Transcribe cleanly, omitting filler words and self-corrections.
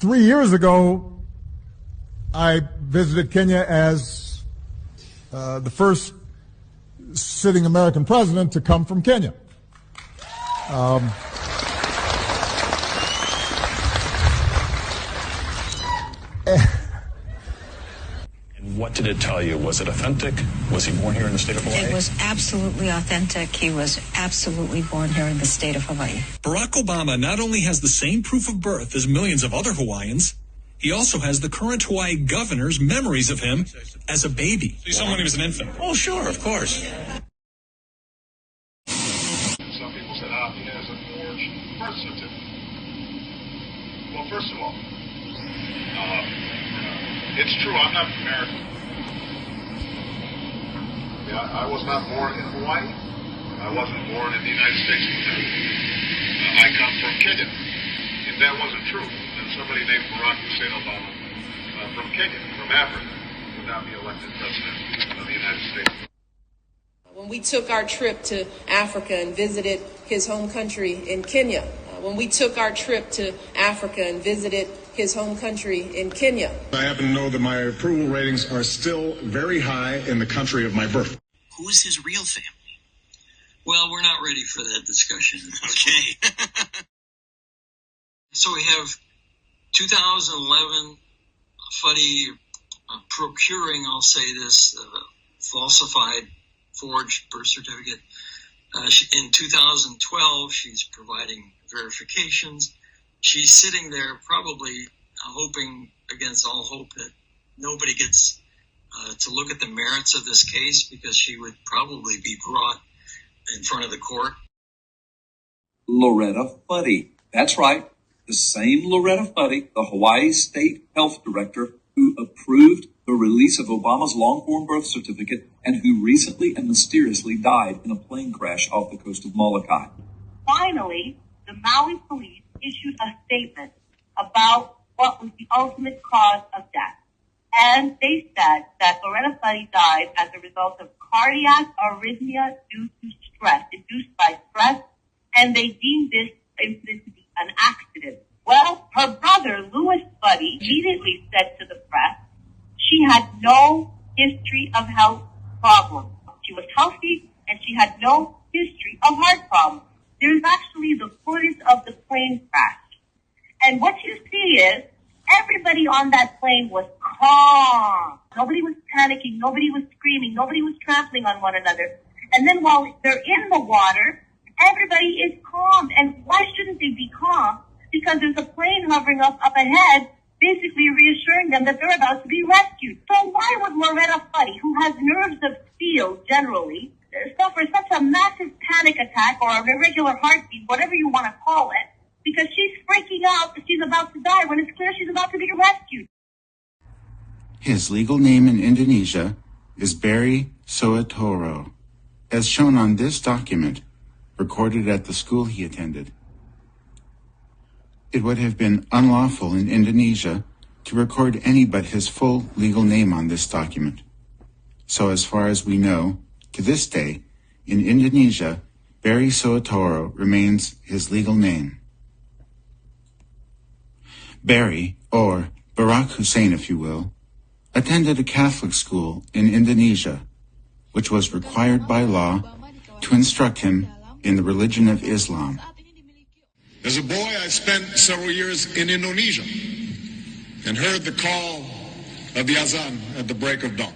3 years ago, I visited Kenya as the first sitting American president to come from Kenya. And what did it tell you? Was it authentic? Was he born here in the state of Hawaii? It was absolutely authentic. He was absolutely born here in the state of Hawaii. Barack Obama not only has the same proof of birth as millions of other Hawaiians, he also has the current Hawaii governor's memories of him as a baby. You saw him when he was an infant. Oh, sure, of course. Some people said, he has a forged birth certificate. Well, first of all, it's true, I'm not American. I was not born in Hawaii. I wasn't born in the United States. I come from Kenya. If that wasn't true, then somebody named Barack Hussein Obama from Kenya, from Africa, would not be elected president of the United States. When we took our trip to Africa and visited his home country in Kenya, when we took our trip to Africa and visited his home country in Kenya. I happen to know that my approval ratings are still very high in the country of my birth. Who is his real family? Well, we're not ready for that discussion. Okay. So we have 2011 Fuddy procuring, I'll say this, falsified, forged birth certificate. In 2012, she's providing verifications. She's sitting there probably hoping against all hope that nobody gets to look at the merits of this case, because she would probably be brought in front of the court. Loretta Fuddy. That's right. The same Loretta Fuddy, the Hawaii State Health Director who approved the release of Obama's long-form birth certificate and who recently and mysteriously died in a plane crash off the coast of Molokai. Finally, the Maui police issued a statement about what was the ultimate cause of death. And they said that Loretta Fuddy died as a result of cardiac arrhythmia due to stress, induced by stress, and they deemed this incident to be an accident. Well, her brother, Louis Fuddy, immediately said to the press she had no history of health problems. She was healthy, and she had no history of heart problems. There's actually the footage of the plane crash. And what you see is everybody on that plane was calm. Nobody was panicking. Nobody was screaming. Nobody was trampling on one another. And then while they're in the water, everybody is calm. And why shouldn't they be calm? Because there's a plane hovering up ahead, basically reassuring them that they're about to be rescued. So why would Loretta Fuddy, who has nerves of steel generally, suffer such a massive panic attack or an irregular heartbeat, whatever you want to call it, because she's freaking out that she's about to die when it's clear she's about to be rescued? His legal name in Indonesia is Barry Soetoro, as shown on this document, recorded at the school he attended. It would have been unlawful in Indonesia to record any but his full legal name on this document. So as far as we know, to this day, in Indonesia, Barry Soetoro remains his legal name. Barry, or Barack Hussein if you will, attended a Catholic school in Indonesia, which was required by law to instruct him in the religion of Islam. As a boy, I spent several years in Indonesia and heard the call of the azan at the break of dawn.